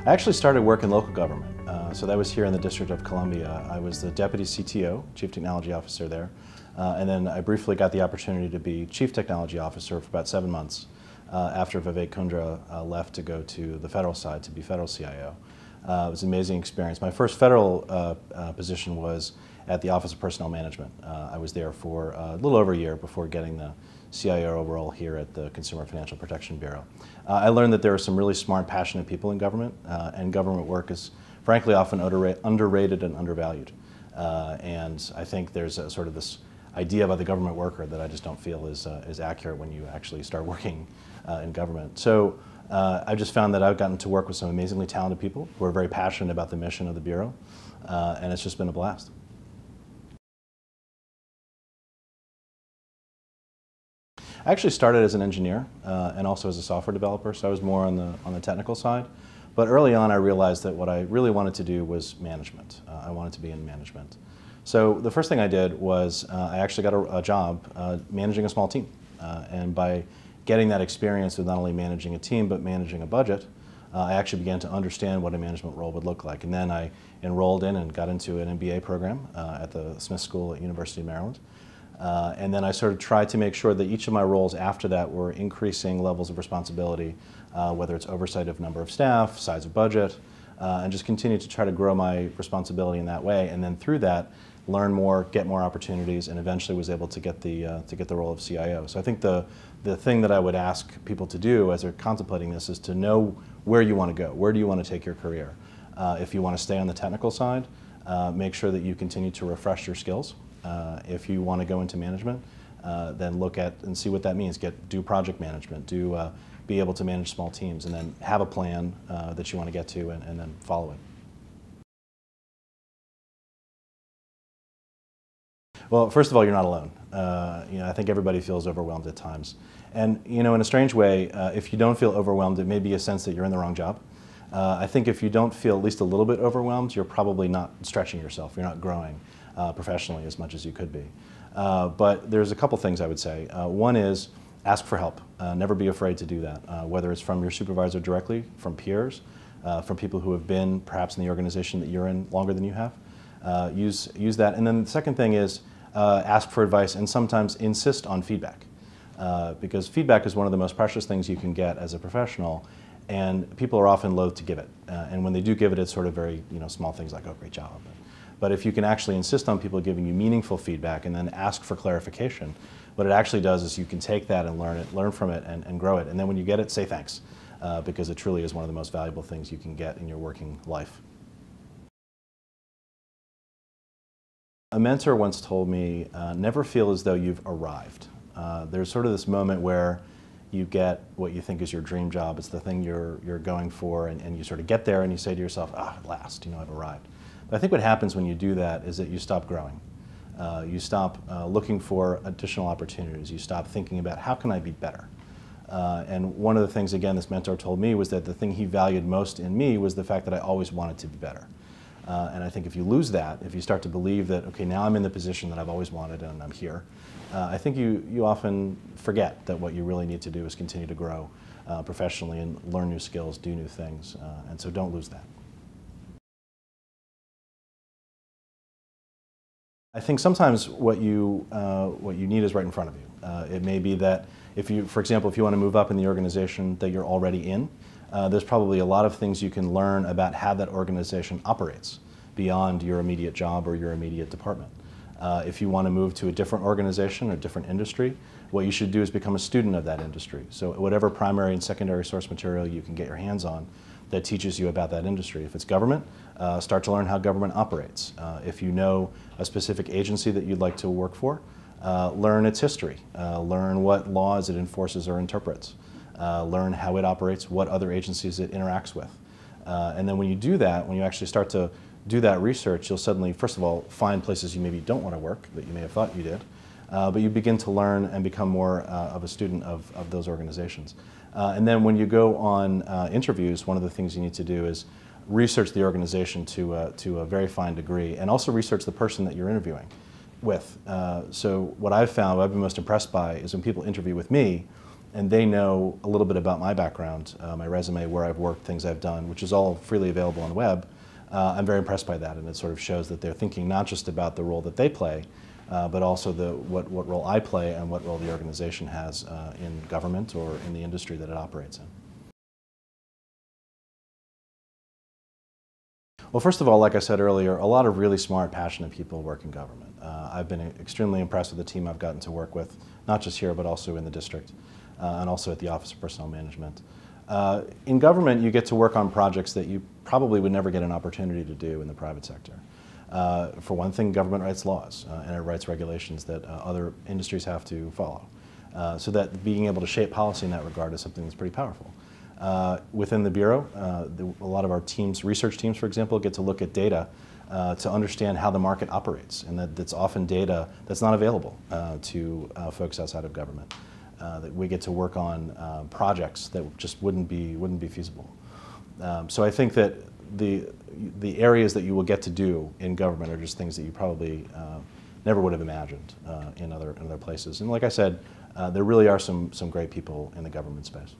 I actually started work in local government. So that was here in the District of Columbia. I was the Deputy CTO, Chief Technology Officer there. And then I briefly got the opportunity to be Chief Technology Officer for about 7 months after Vivek Kundra left to go to the federal side to be federal CIO. It was an amazing experience. My first federal position was at the Office of Personnel Management. I was there for a little over a year before getting the CIO role here at the Consumer Financial Protection Bureau. I learned that there are some really smart, passionate people in government, and government work is frankly often underrated and undervalued. And I think there's a sort of this idea about the government worker that I just don't feel is accurate when you actually start working in government. So I've just found that I've gotten to work with some amazingly talented people who are very passionate about the mission of the Bureau, and it's just been a blast. I actually started as an engineer and also as a software developer, so I was more on the technical side. But early on I realized that what I really wanted to do was management. I wanted to be in management. So the first thing I did was I actually got a job managing a small team. And by getting that experience with not only managing a team but managing a budget, I actually began to understand what a management role would look like. And then I enrolled in and got into an MBA program at the Smith School at University of Maryland. And then I sort of tried to make sure that each of my roles after that were increasing levels of responsibility, whether it's oversight of number of staff, size of budget, and just continue to try to grow my responsibility in that way. And then through that, learn more, get more opportunities, and eventually was able to get the role of CIO. So I think the thing that I would ask people to do as they're contemplating this is to know where you want to go. Where do you want to take your career? If you want to stay on the technical side, make sure that you continue to refresh your skills. If you want to go into management, then look at and see what that means. Do project management, be able to manage small teams, and then have a plan that you want to get to and then follow it. Well, first of all, you're not alone. I think everybody feels overwhelmed at times. And in a strange way, if you don't feel overwhelmed, it may be a sense that you're in the wrong job. I think if you don't feel at least a little bit overwhelmed, you're probably not stretching yourself. You're not growing professionally as much as you could be. But there's a couple things I would say. One is ask for help. Never be afraid to do that, whether it's from your supervisor directly, from peers, from people who have been perhaps in the organization that you're in longer than you have. Use that. And then the second thing is ask for advice and sometimes insist on feedback. Because feedback is one of the most precious things you can get as a professional, and people are often loath to give it. And when they do give it, it's sort of very small things like, oh, great job. But if you can actually insist on people giving you meaningful feedback and then ask for clarification, what it actually does is you can take that and learn from it and grow it. And then when you get it, say thanks, because it truly is one of the most valuable things you can get in your working life. A mentor once told me, never feel as though you've arrived. There's sort of this moment where you get what you think is your dream job. It's the thing you're going for, and you sort of get there and you say to yourself, at last, I've arrived. But I think what happens when you do that is that you stop growing. You stop looking for additional opportunities. You stop thinking about how can I be better. And one of the things, again, this mentor told me was that the thing he valued most in me was the fact that I always wanted to be better. And I think if you lose that, if you start to believe that, okay, now I'm in the position that I've always wanted and I'm here, I think you often forget that what you really need to do is continue to grow professionally and learn new skills, do new things, and so don't lose that. I think sometimes what you need is right in front of you. It may be that for example, if you want to move up in the organization that you're already in, there's probably a lot of things you can learn about how that organization operates beyond your immediate job or your immediate department. If you want to move to a different organization or different industry, what you should do is become a student of that industry. So whatever primary and secondary source material you can get your hands on that teaches you about that industry. If it's government, start to learn how government operates. If you know a specific agency that you'd like to work for, learn its history. Learn what laws it enforces or interprets. Learn how it operates, what other agencies it interacts with. And then when you do that, when you actually start to do that research, you'll suddenly, first of all, find places you maybe don't want to work that you may have thought you did, but you begin to learn and become more of a student of those organizations. And then when you go on interviews, one of the things you need to do is research the organization to a very fine degree, and also research the person that you're interviewing with. So what I've found, what I've been most impressed by, is when people interview with me, and they know a little bit about my background, my resume, where I've worked, things I've done, which is all freely available on the web. I'm very impressed by that, and it sort of shows that they're thinking not just about the role that they play, but also what role I play and what role the organization has in government or in the industry that it operates in. Well, first of all, like I said earlier, a lot of really smart, passionate people work in government. I've been extremely impressed with the team I've gotten to work with, not just here, but also in the district, and also at the Office of Personnel Management. In government, you get to work on projects that you probably would never get an opportunity to do in the private sector. For one thing, government writes laws, and it writes regulations that other industries have to follow. So that being able to shape policy in that regard is something that's pretty powerful. Within the Bureau, a lot of our teams, research teams, for example, get to look at data to understand how the market operates, and that's often data that's not available to folks outside of government. That we get to work on projects that just wouldn't be feasible. So I think that the areas that you will get to do in government are just things that you probably never would have imagined in other places. And like I said, there really are some great people in the government space.